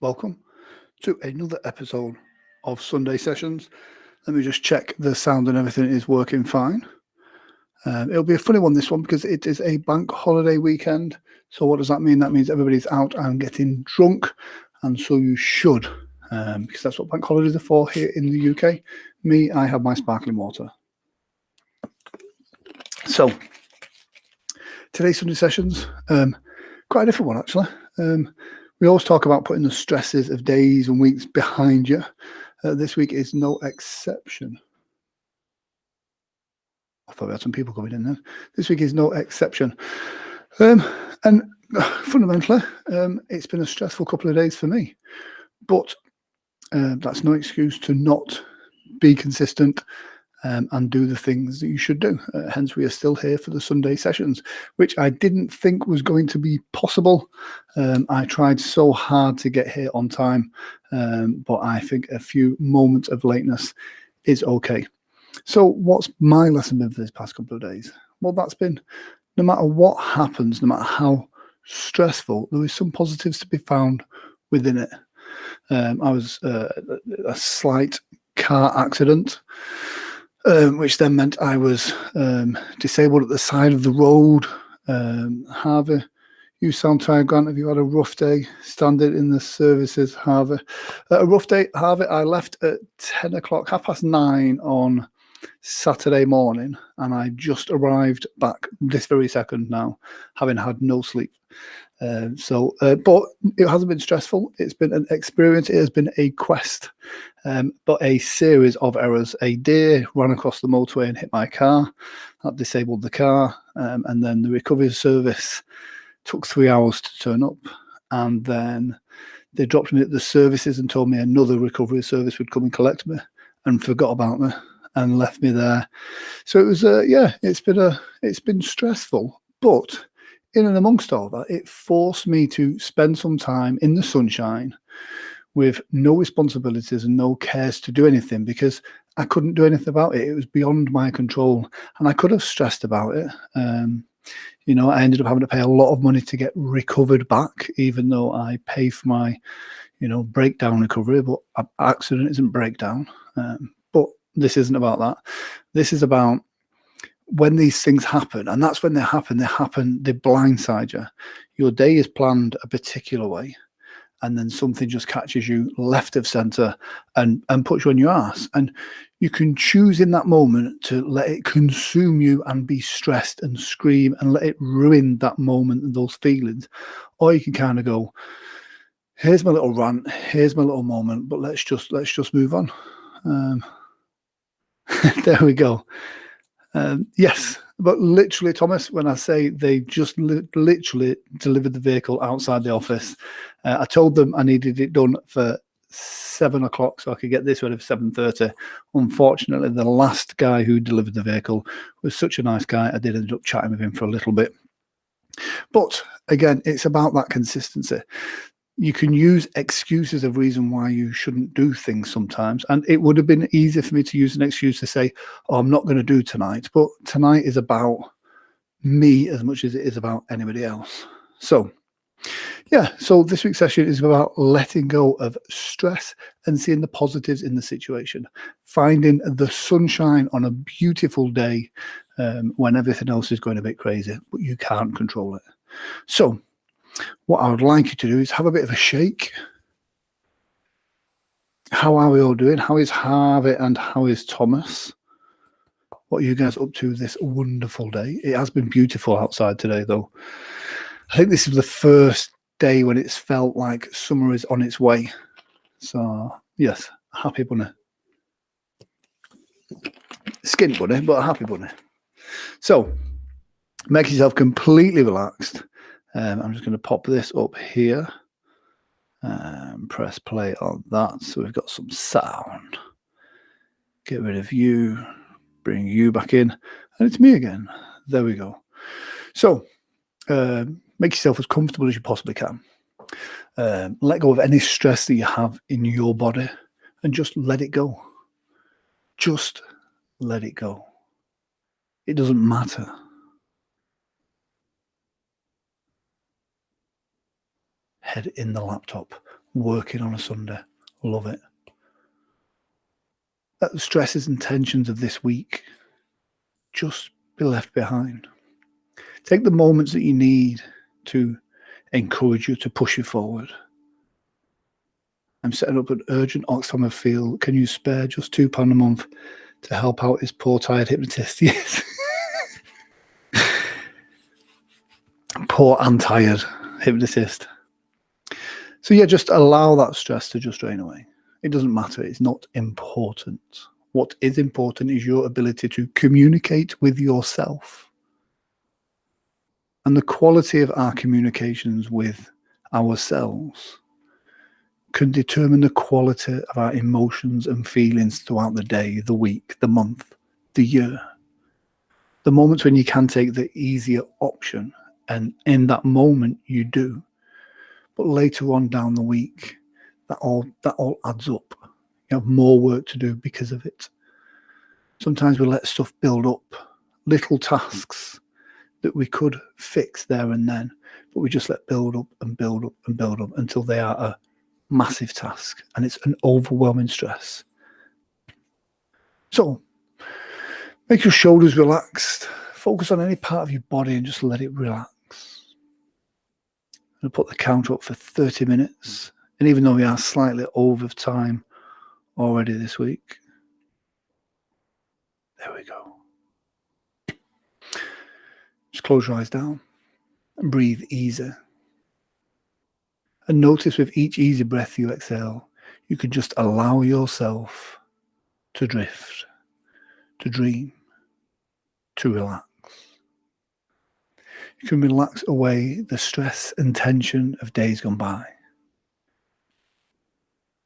Welcome to another episode of Sunday Sessions. Let me just check the sound and everything is working fine. It'll be a funny one, this one, because it is a bank holiday weekend. So what does that mean? That means everybody's out and getting drunk, and so you should, because that's what bank holidays are for here in the UK. Me, I have my sparkling water. So today's Sunday Sessions, quite a different one actually. We always talk about putting the stresses of days and weeks behind you. This week is no exception. I thought we had some people coming in then. This week is no exception. And fundamentally, it's been a stressful couple of days for me. But that's no excuse to not be consistent and do the things that you should do. Hence, we are still here for the Sunday Sessions, which I didn't think was going to be possible. I tried so hard to get here on time, but I think a few moments of lateness is okay. So what's my lesson been for this past couple of days? Well, that's been, no matter what happens, no matter how stressful, there is some positives to be found within it. I was a slight car accident, which then meant I was disabled at the side of the road. Harvey, you sound tired, Grant. Have you had a rough day standing in the services, Harvey? A rough day, Harvey. I left at 10 o'clock, 9:30 on Saturday morning, and I just arrived back this very second now, having had no sleep. But it hasn't been stressful. It's been an experience. It has been a quest, but a series of errors. A deer ran across the motorway and hit my car. That disabled the car, and then the recovery service took 3 hours to turn up, and then they dropped me at the services and told me another recovery service would come and collect me, and forgot about me and left me there. So it was, it's been stressful, but in and amongst all that, it forced me to spend some time in the sunshine with no responsibilities and no cares to do anything, because I couldn't do anything about it. It was beyond my control, and I could have stressed about it. I ended up having to pay a lot of money to get recovered back, even though I pay for my, breakdown recovery. But accident isn't breakdown. But this isn't about that. This is about when these things happen, and that's when they happen, they blindside you. Your day is planned a particular way, and then something just catches you left of centre and puts you on your ass. And you can choose in that moment to let it consume you and be stressed and scream and let it ruin that moment and those feelings. Or you can kind of go, here's my little rant, here's my little moment, but let's just move on. There we go. Yes, but literally, Thomas, when I say they just literally delivered the vehicle outside the office, I told them I needed it done for 7 o'clock so I could get this ready for 7:30. Unfortunately, the last guy who delivered the vehicle was such a nice guy, I did end up chatting with him for a little bit. But again, it's about that consistency. You can use excuses of reason why you shouldn't do things sometimes. And it would have been easier for me to use an excuse to say, oh, I'm not going to do tonight. But tonight is about me as much as it is about anybody else. So, so this week's session is about letting go of stress and seeing the positives in the situation, finding the sunshine on a beautiful day when everything else is going a bit crazy, but you can't control it. So, what I would like you to do is have a bit of a shake. How are we all doing? How is Harvey and how is Thomas? What are you guys up to this wonderful day? It has been beautiful outside today, though. I think this is the first day when it's felt like summer is on its way. So, yes, happy bunny. Skin bunny, but a happy bunny. So, make yourself completely relaxed. I'm just going to pop this up here and press play on that. So we've got some sound. Get rid of you, bring you back in, and it's me again. There we go. So make yourself as comfortable as you possibly can. Let go of any stress that you have in your body and just let it go. Just let it go. It doesn't matter. Head in the laptop. working on a Sunday. Love it. Let the stresses and tensions of this week just be left behind. Take the moments that you need to encourage you, to push you forward. I'm setting up an urgent Oxfam Field. Can you spare just £2 a month to help out his poor tired hypnotist? Yes. Poor and tired hypnotist. So yeah, just allow that stress to just drain away. It doesn't matter. It's not important. What is important is your ability to communicate with yourself. And the quality of our communications with ourselves can determine the quality of our emotions and feelings throughout the day, the week, the month, the year. The moments when you can take the easier option, and in that moment you do. But later on down the week, that all adds up. You have more work to do because of it. Sometimes we let stuff build up, little tasks that we could fix there and then, but we just let build up and build up and build up until they are a massive task, and it's an overwhelming stress. So make your shoulders relaxed. Focus on any part of your body and just let it relax. I'm going to put the counter up for 30 minutes. And even though we are slightly over time already this week, there we go. Just close your eyes down and breathe easy. And notice with each easy breath you exhale, you can just allow yourself to drift, to dream, to relax. You can relax away the stress and tension of days gone by.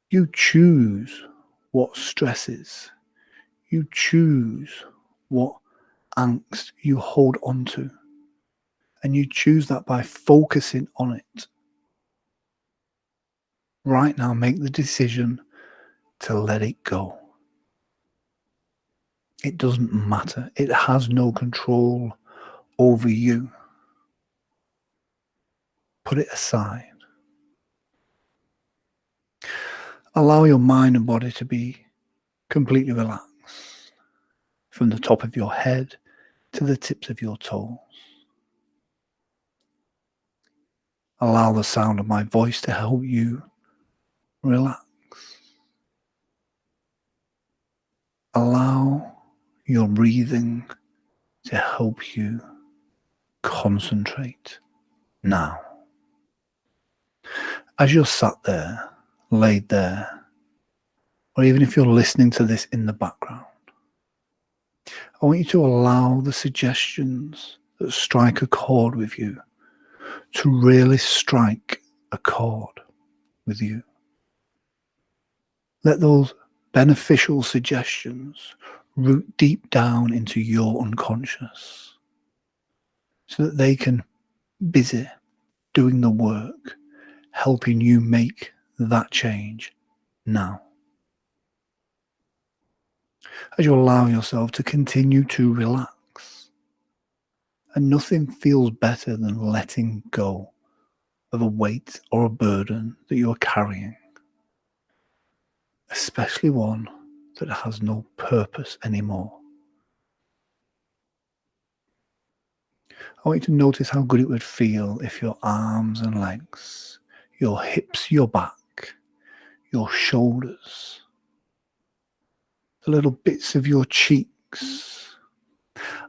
You choose what stresses. You choose what angst you hold on to. And you choose that by focusing on it. Right now, make the decision to let it go. It doesn't matter. It has no control over you. Put it aside. Allow your mind and body to be completely relaxed. From the top of your head to the tips of your toes. Allow the sound of my voice to help you relax. Allow your breathing to help you concentrate now. As you're sat there, laid there, or even if you're listening to this in the background, I want you to allow the suggestions that strike a chord with you to really strike a chord with you. Let those beneficial suggestions root deep down into your unconscious so that they can busy doing the work, helping you make that change now. As you allow yourself to continue to relax, and nothing feels better than letting go of a weight or a burden that you are carrying, especially one that has no purpose anymore. I want you to notice how good it would feel if your arms and legs, your hips, your back, your shoulders, the little bits of your cheeks,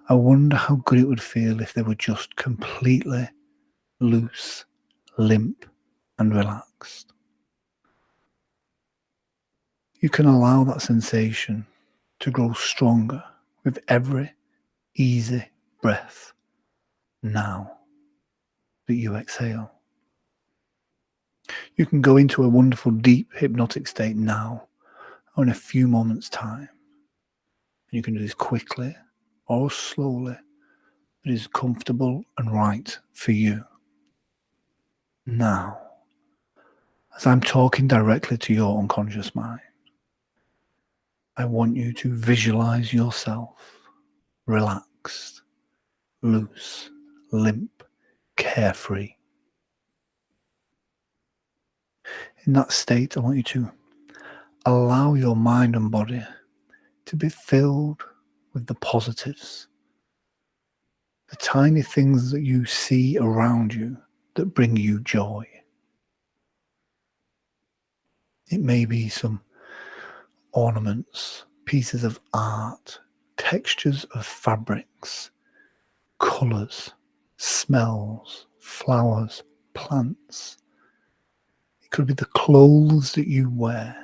I wonder how good it would feel if they were just completely loose, limp, and relaxed. You can allow that sensation to grow stronger with every easy breath now that you exhale. You can go into a wonderful deep hypnotic state now or in a few moments' time. You can do this quickly or slowly, but it is comfortable and right for you. Now, as I'm talking directly to your unconscious mind, I want you to visualize yourself relaxed, loose, limp, carefree. In that state, I want you to allow your mind and body to be filled with the positives, the tiny things that you see around you that bring you joy. It may be some ornaments, pieces of art, textures of fabrics, colours, smells, flowers, plants. It could be the clothes that you wear.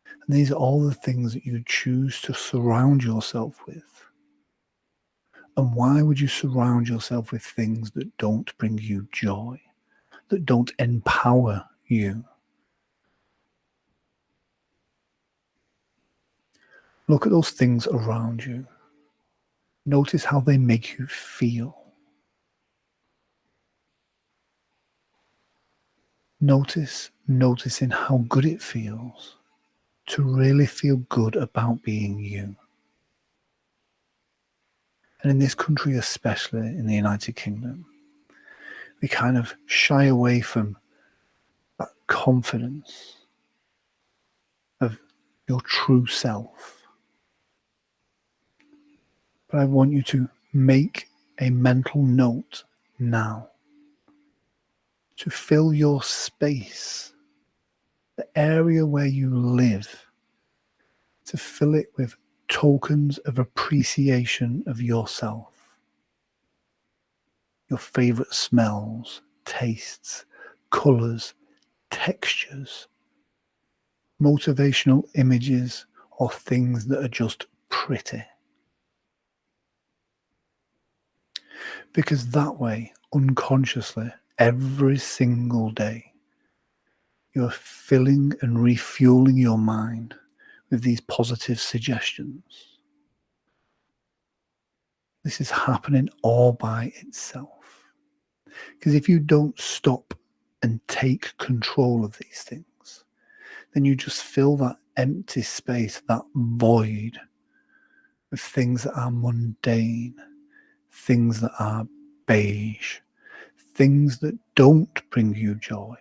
And these are all the things that you choose to surround yourself with. And why would you surround yourself with things that don't bring you joy, that don't empower you? Look at those things around you. Notice how they make you feel. Noticing how good it feels to really feel good about being you. And in this country, especially in the United Kingdom, we kind of shy away from that confidence of your true self. But I want you to make a mental note now to fill your space, the area where you live, to fill it with tokens of appreciation of yourself. Your favorite smells, tastes, colors, textures, motivational images, or things that are just pretty. Because that way, unconsciously, every single day, you're filling and refueling your mind with these positive suggestions. This is happening all by itself. Because if you don't stop and take control of these things, then you just fill that empty space, that void, with things that are mundane, things that are beige, things that don't bring you joy.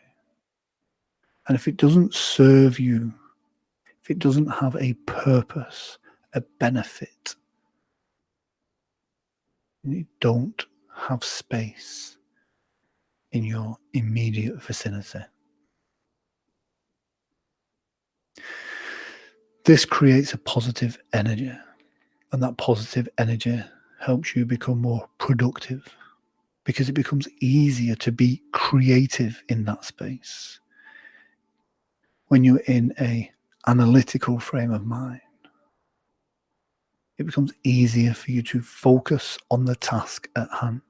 And if it doesn't serve you, if it doesn't have a purpose, a benefit, you don't have space in your immediate vicinity. This creates a positive energy, and that positive energy helps you become more productive because it becomes easier to be creative in that space. When you're in an analytical frame of mind, it becomes easier for you to focus on the task at hand.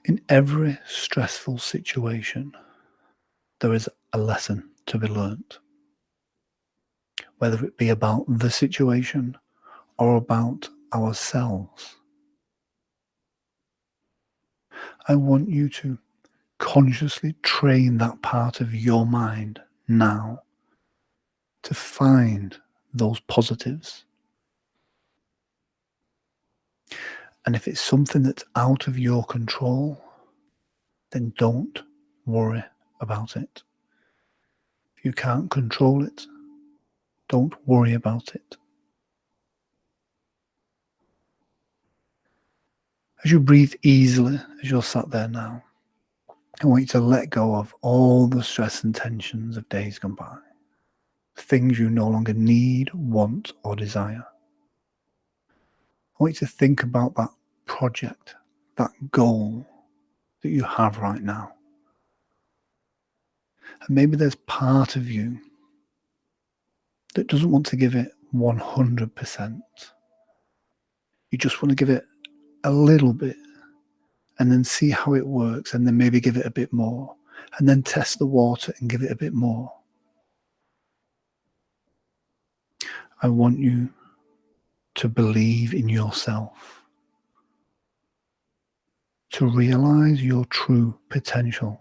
In every stressful situation, there is a lesson to be learnt, whether it be about the situation or about ourselves. I want you to consciously train that part of your mind now to find those positives. And if it's something that's out of your control, then don't worry about it. If you can't control it, don't worry about it. As you breathe easily, as you're sat there now, I want you to let go of all the stress and tensions of days gone by, things you no longer need, want, or desire. I want you to think about that project, that goal that you have right now. And maybe there's part of you that doesn't want to give it 100%. You just want to give it a little bit and then see how it works, and then maybe give it a bit more, and then test the water and give it a bit more. I want you to believe in yourself, to realize your true potential.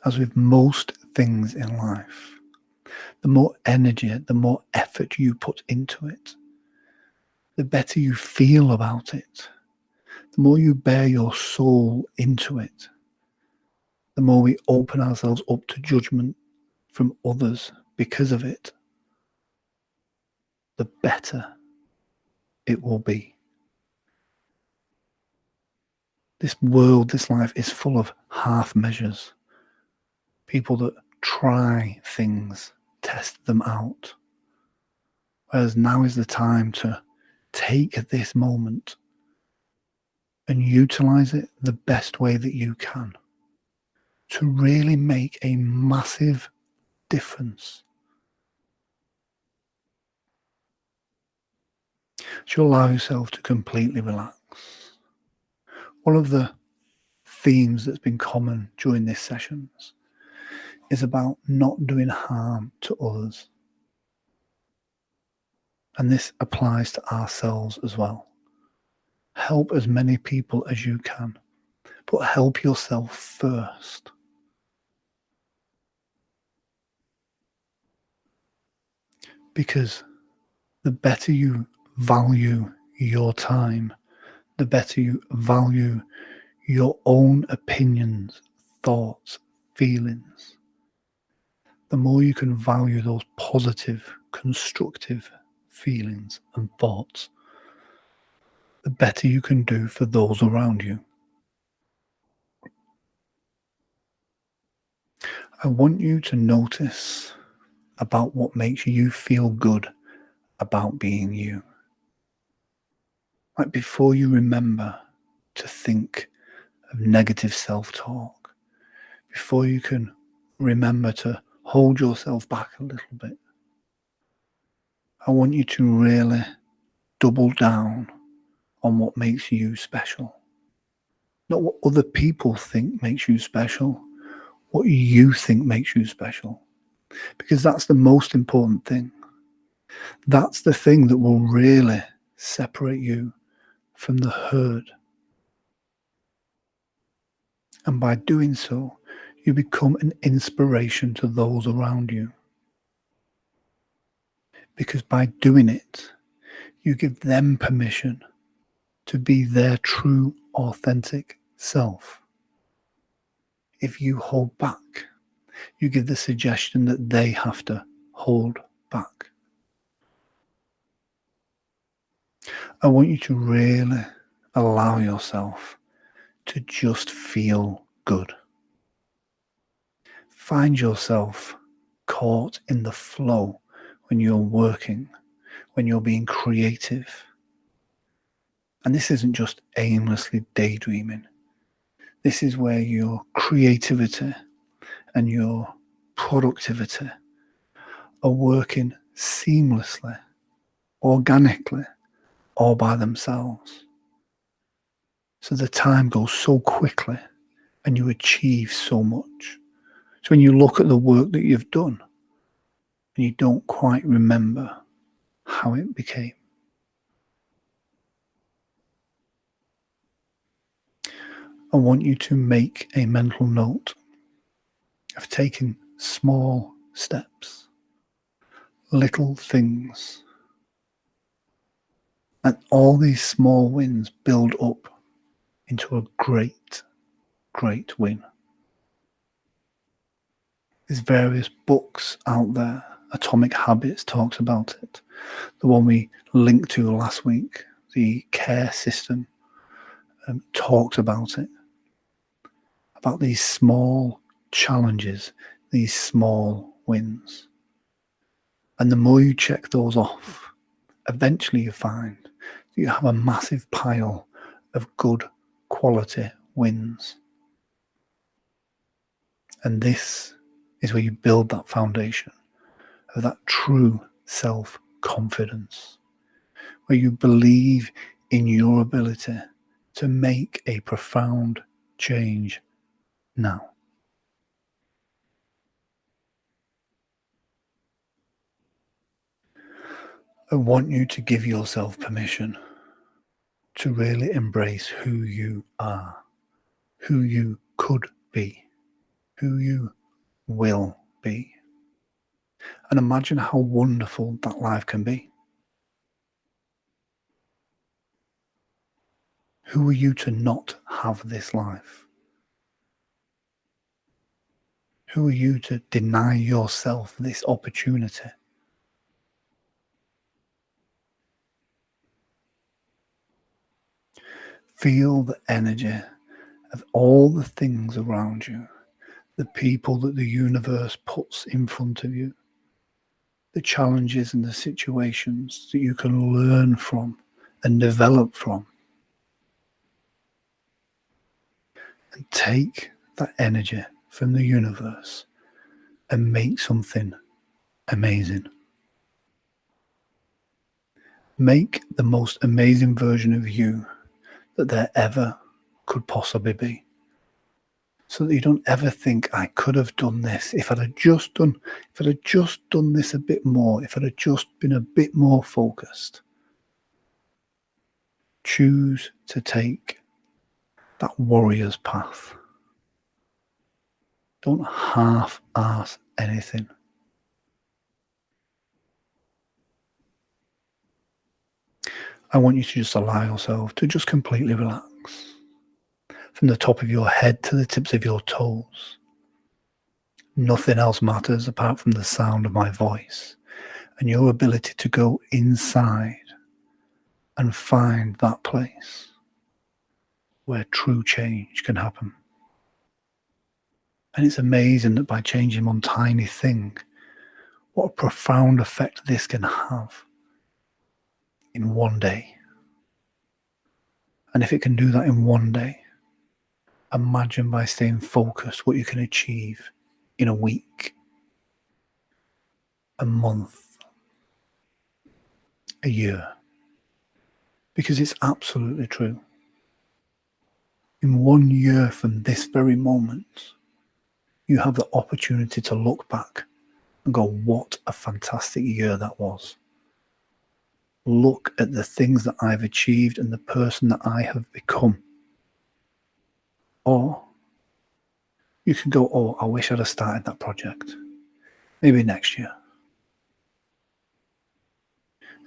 As with most things in life, the more energy, the more effort you put into it, the better you feel about it, the more you bear your soul into it, the more we open ourselves up to judgment from others because of it, the better it will be. This world, this life is full of half measures. People that try things, test them out. Whereas now is the time to take this moment and utilize it the best way that you can to really make a massive difference. So allow yourself to completely relax. One of the themes that's been common during these sessions is about not doing harm to others. And this applies to ourselves as well. Help as many people as you can, but help yourself first. Because the better you value your time, the better you value your own opinions, thoughts, feelings, the more you can value those positive, constructive feelings and thoughts, the better you can do for those around you. I want you to notice about what makes you feel good about being you. Like before you remember to think of negative self-talk, before you can remember to hold yourself back a little bit, I want you to really double down on what makes you special. Not what other people think makes you special, what you think makes you special. Because that's the most important thing. That's the thing that will really separate you from the herd. And by doing so, you become an inspiration to those around you. Because by doing it, you give them permission to be their true, authentic self. If you hold back, you give the suggestion that they have to hold back. I want you to really allow yourself to just feel good. Find yourself caught in the flow when you're working, when you're being creative. And this isn't just aimlessly daydreaming. This is where your creativity and your productivity are working seamlessly, organically, all by themselves. So the time goes so quickly and you achieve so much. So when you look at the work that you've done and you don't quite remember how it became, I want you to make a mental note of taking small steps, little things. And all these small wins build up into a great, great win. There's various books out there. Atomic Habits talks about it. The one we linked to last week, the CARE system, talks about it. About these small challenges, these small wins. And the more you check those off, eventually you find that you have a massive pile of good quality wins. And this is where you build that foundation of that true self-confidence, where you believe in your ability to make a profound change now. I want you to give yourself permission to really embrace who you are, who you could be, who you will be. And imagine how wonderful that life can be. Who are you to not have this life? Who are you to deny yourself this opportunity? Feel the energy of all the things around you, the people that the universe puts in front of you, the challenges and the situations that you can learn from and develop from. And take that energy from the universe and make something amazing. Make the most amazing version of you that there ever could possibly be. So that you don't ever think, I could have done this if I'd have just done this a bit more, if I'd have just been a bit more focused. Choose to take that warrior's path. Don't half-ass anything. I want you to just allow yourself to just completely relax. From the top of your head to the tips of your toes. Nothing else matters apart from the sound of my voice and your ability to go inside and find that place where true change can happen. And it's amazing that by changing one tiny thing, what a profound effect this can have in one day. And if it can do that in one day, imagine by staying focused what you can achieve in a week, a month, a year. Because it's absolutely true. In 1 year from this very moment, you have the opportunity to look back and go, what a fantastic year that was. Look at the things that I've achieved and the person that I have become. Or you can go, oh, I wish I'd have started that project. Maybe next year.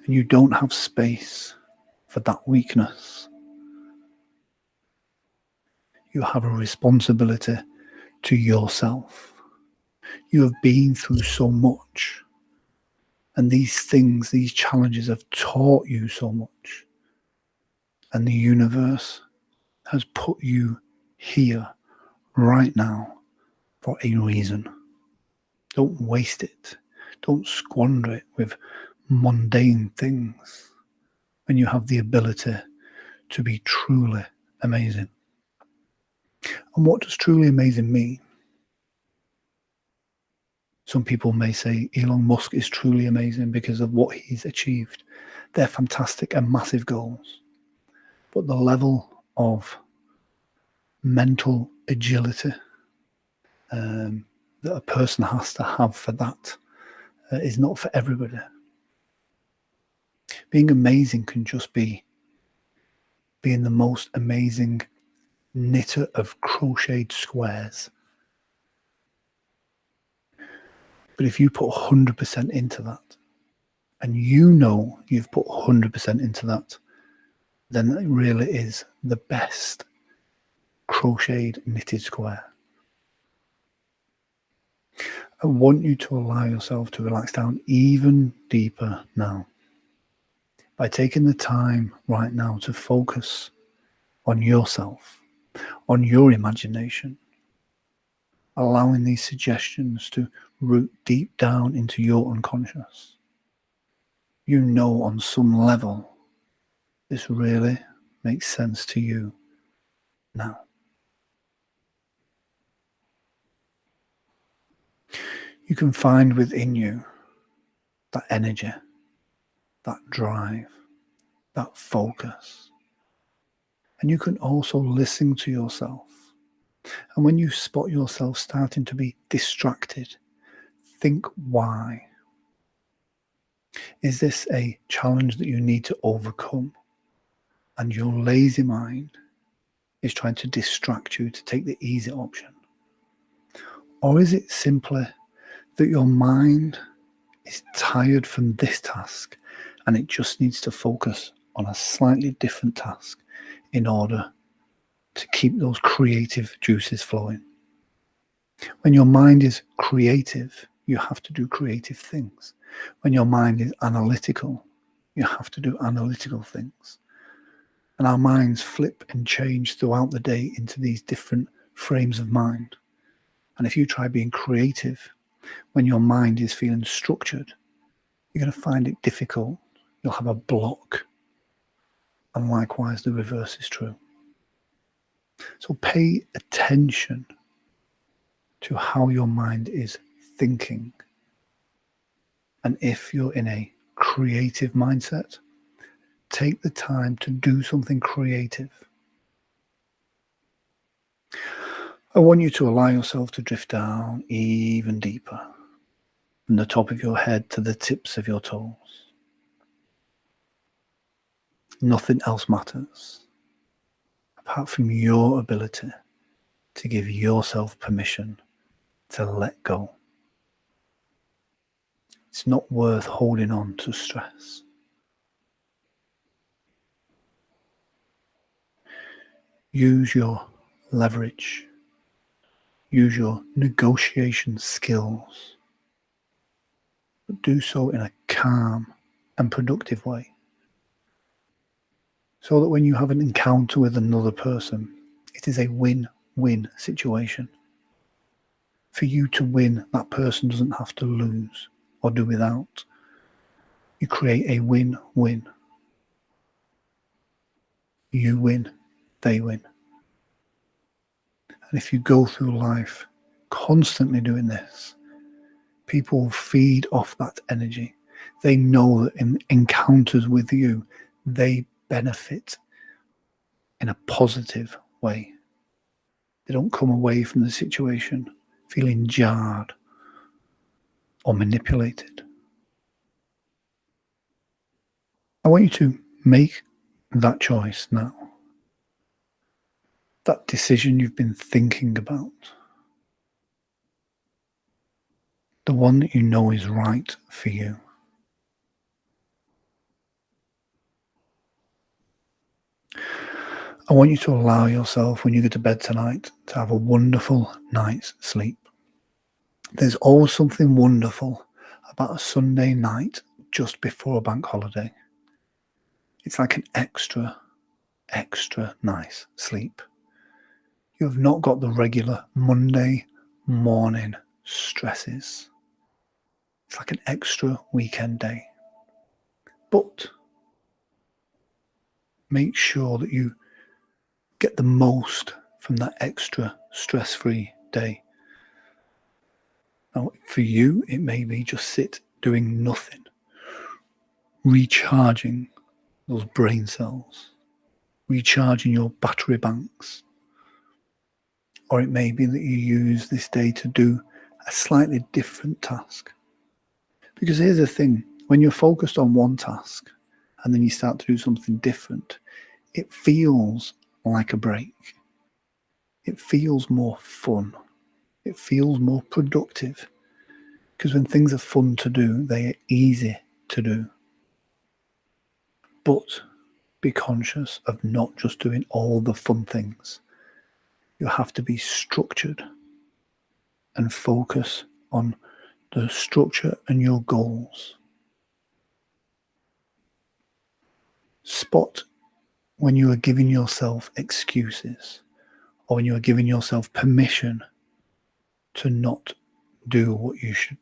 And you don't have space for that weakness. You have a responsibility to yourself. You have been through so much. And these things, these challenges have taught you so much. And the universe has put you here right now for a reason. Don't waste it. Don't squander it with mundane things when you have the ability to be truly amazing. And what does truly amazing mean? Some people may say Elon Musk is truly amazing because of what he's achieved. They're fantastic and massive goals. But the level of mental agility that a person has to have for that is not for everybody. Being amazing can just be being the most amazing knitter of crocheted squares. But if you put 100% into that, and you know you've put 100% into that, then it really is the best crocheted knitted square. I want you to allow yourself to relax down even deeper now by taking the time right now to focus on yourself, on your imagination, allowing these suggestions to root deep down into your unconscious. You know on some level this really makes sense to you now. You can find within you that energy, that drive, that focus. And you can also listen to yourself. And when you spot yourself starting to be distracted, think why. Is this a challenge that you need to overcome? And your lazy mind is trying to distract you to take the easy option? Or is it simply that your mind is tired from this task and it just needs to focus on a slightly different task in order to keep those creative juices flowing. When your mind is creative, you have to do creative things. When your mind is analytical, you have to do analytical things. And our minds flip and change throughout the day into these different frames of mind. And if you try being creative when your mind is feeling structured, you're going to find it difficult. You'll have a block. And likewise, the reverse is true. So pay attention to how your mind is thinking. And if you're in a creative mindset, take the time to do something creative. I want you to allow yourself to drift down even deeper, from the top of your head to the tips of your toes. Nothing else matters apart from your ability to give yourself permission to let go. It's not worth holding on to stress. Use your leverage. Use your negotiation skills. But do so in a calm and productive way. So that when you have an encounter with another person, it is a win-win situation. For you to win, that person doesn't have to lose or do without. You create a win-win. You win, they win. And if you go through life constantly doing this, people will feed off that energy. They know that in encounters with you, they benefit in a positive way. They don't come away from the situation feeling jarred or manipulated. I want you to make that choice now. That decision you've been thinking about. The one that you know is right for you. I want you to allow yourself, when you go to bed tonight, to have a wonderful night's sleep. There's always something wonderful about a Sunday night just before a bank holiday. It's like an extra nice sleep. You have not got the regular Monday morning stresses. It's like an extra weekend day. But make sure that you get the most from that extra stress-free day. Now, for you, it may be just sit doing nothing, recharging those brain cells, recharging your battery banks. Or it may be that you use this day to do a slightly different task. Because here's the thing, when you're focused on one task and then you start to do something different, it feels like a break. It feels more fun. It feels more productive. Because when things are fun to do, they are easy to do. But be conscious of not just doing all the fun things. You have to be structured and focus on the structure and your goals. Spot when you are giving yourself excuses or when you are giving yourself permission to not do what you should.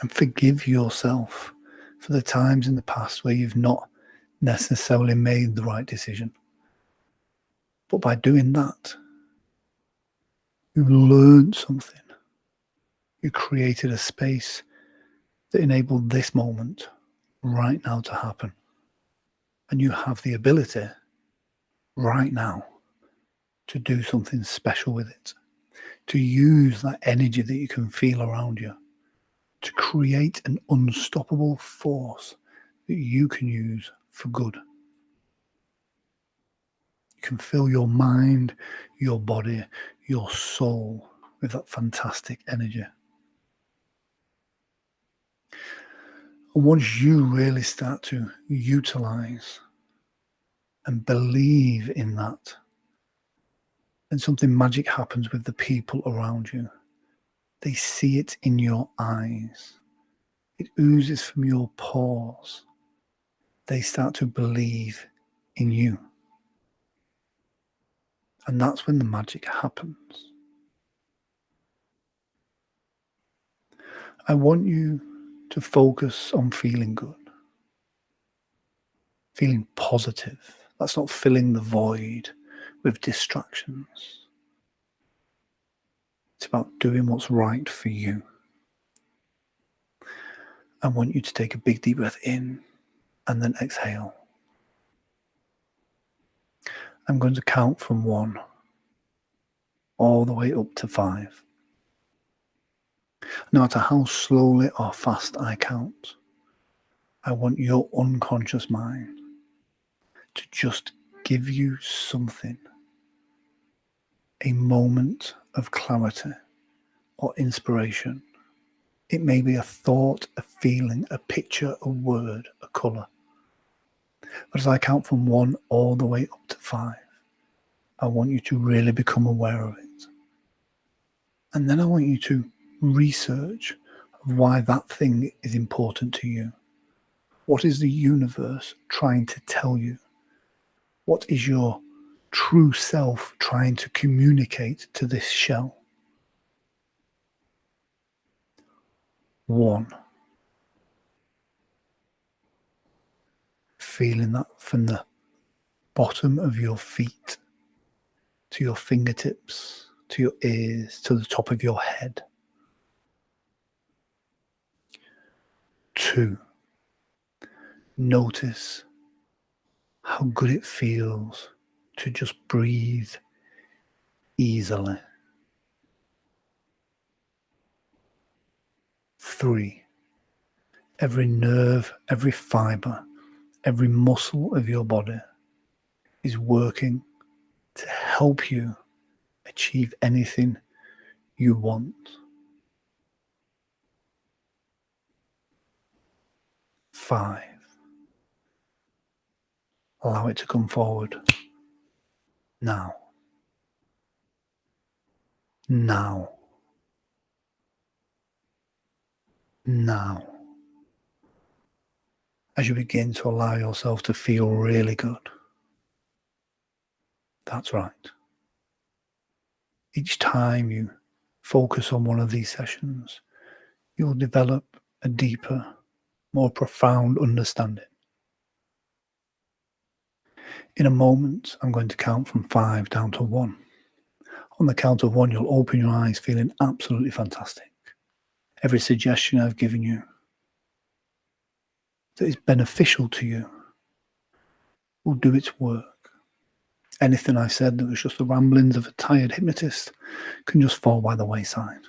And forgive yourself for the times in the past where you've not necessarily made the right decision. But by doing that, you've learned something. You created a space that enabled this moment right now to happen. And you have the ability right now to do something special with it, to use that energy that you can feel around you, to create an unstoppable force that you can use for good. You can fill your mind, your body, your soul with that fantastic energy. And once you really start to utilize and believe in that, then something magic happens with the people around you. They see it in your eyes. It oozes from your pores. They start to believe in you. And that's when the magic happens. I want you to focus on feeling good, feeling positive. That's not filling the void with distractions. It's about doing what's right for you. I want you to take a big deep breath in and then exhale. I'm going to count from 1 all the way up to 5. No matter how slowly or fast I count, I want your unconscious mind to just give you something, a moment of clarity or inspiration. It may be a thought, a feeling, a picture, a word, a colour. But as I count from 1 all the way up to 5, I want you to really become aware of it. And then I want you to research why that thing is important to you. What is the universe trying to tell you? What is your true self trying to communicate to this shell? 1. Feeling that from the bottom of your feet to your fingertips, to your ears, to the top of your head. 2. Notice how good it feels to just breathe easily. 3. Every nerve, every fiber, every muscle of your body is working to help you achieve anything you want. 5. Allow it to come forward. Now. Now. Now. As you begin to allow yourself to feel really good. That's right. Each time you focus on one of these sessions, you'll develop a deeper, more profound understanding. In a moment, I'm going to count from 5 down to 1. On the count of 1, you'll open your eyes feeling absolutely fantastic. Every suggestion I've given you that is beneficial to you will do its work. Anything I said that was just the ramblings of a tired hypnotist can just fall by the wayside.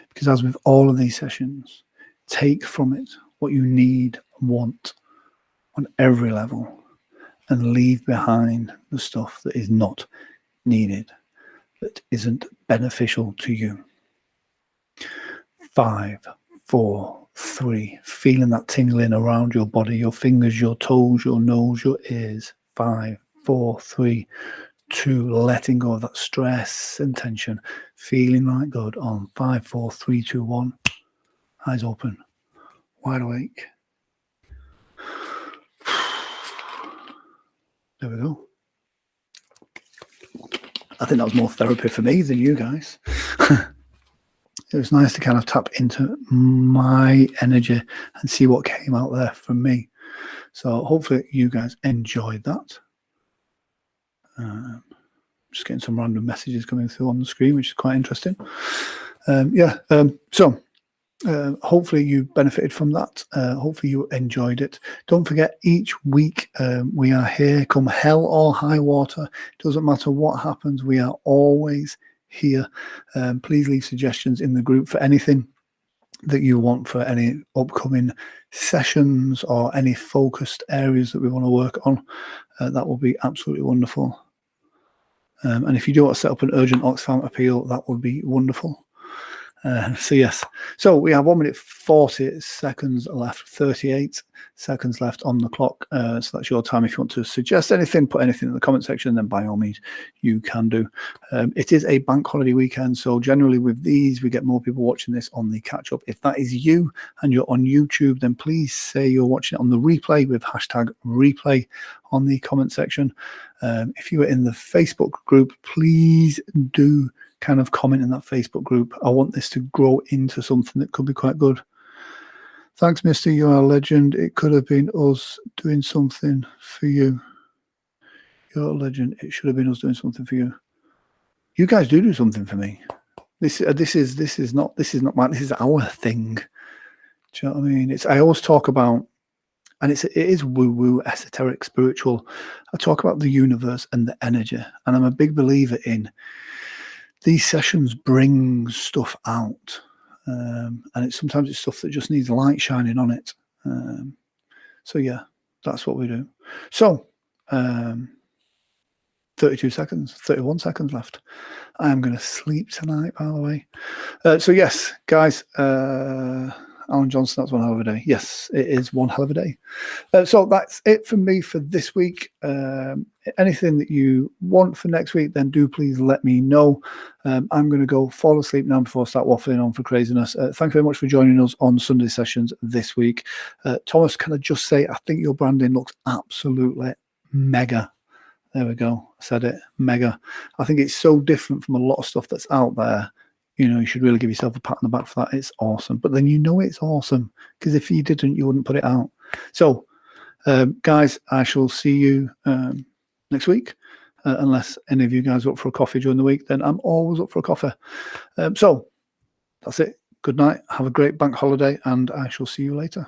Because as with all of these sessions, take from it what you need and want on every level and leave behind the stuff that is not needed, that isn't beneficial to you. 5, 4, 3, feeling that tingling around your body, your fingers, your toes, your nose, your ears. 5, 4, 3, 2, letting go of that stress and tension, feeling right good on 5, 4, 3, 2, 1. Eyes open, wide awake. There we go. I think that was more therapy for me than you guys. It was nice to kind of tap into my energy and see what came out there from me. So hopefully you guys enjoyed that. Just getting some random messages coming through on the screen, which is quite interesting. Hopefully you benefited from that. Hopefully you enjoyed it. Don't forget, each week we are here, come hell or high water. Doesn't matter what happens, we are always here. Please leave suggestions in the group for anything that you want, for any upcoming sessions or any focused areas that we want to work on. That will be absolutely wonderful. And if you do want to set up an urgent Oxfam appeal, that would be wonderful. So yes, so we have 1 minute 40 seconds left, 38 seconds left on the clock. So that's your time. If you want to suggest anything, put anything in the comment section, then by all means you can do. It is a bank holiday weekend, so generally with these we get more people watching this on the catch up. If that is you and you're on YouTube, then please say you're watching it on the replay with hashtag replay on the comment section. If you are in the Facebook group, please do kind of comment in that Facebook group. I want this to grow into something that could be quite good. Thanks, Mister. You are a legend. It could have been us doing something for you. You're a legend. It should have been us doing something for you. You guys do something for me. This is not mine. This is our thing. Do you know what I mean? I always talk about, and it is woo-woo, esoteric, spiritual. I talk about the universe and the energy, and I'm a big believer in these sessions bring stuff out, and sometimes it's stuff that just needs light shining on it. So yeah, that's what we do. So 32 seconds, 31 seconds left. I am going to sleep tonight, by the way. So yes, guys, Alan Johnson, that's one hell of a day. Yes, it is one hell of a day. So that's it for me for this week. Anything that you want for next week, then do please let me know. I'm going to go fall asleep now before I start waffling on for craziness. Thank you very much for joining us on Sunday sessions this week. Thomas, can I just say, I think your branding looks absolutely mega. There we go. I said it. Mega. I think it's so different from a lot of stuff that's out there. You know, you should really give yourself a pat on the back for that. It's awesome. But then you know it's awesome, because if you didn't, you wouldn't put it out. So, guys, I shall see you next week. Unless any of you guys are up for a coffee during the week, then I'm always up for a coffee. So, that's it. Good night. Have a great bank holiday, and I shall see you later.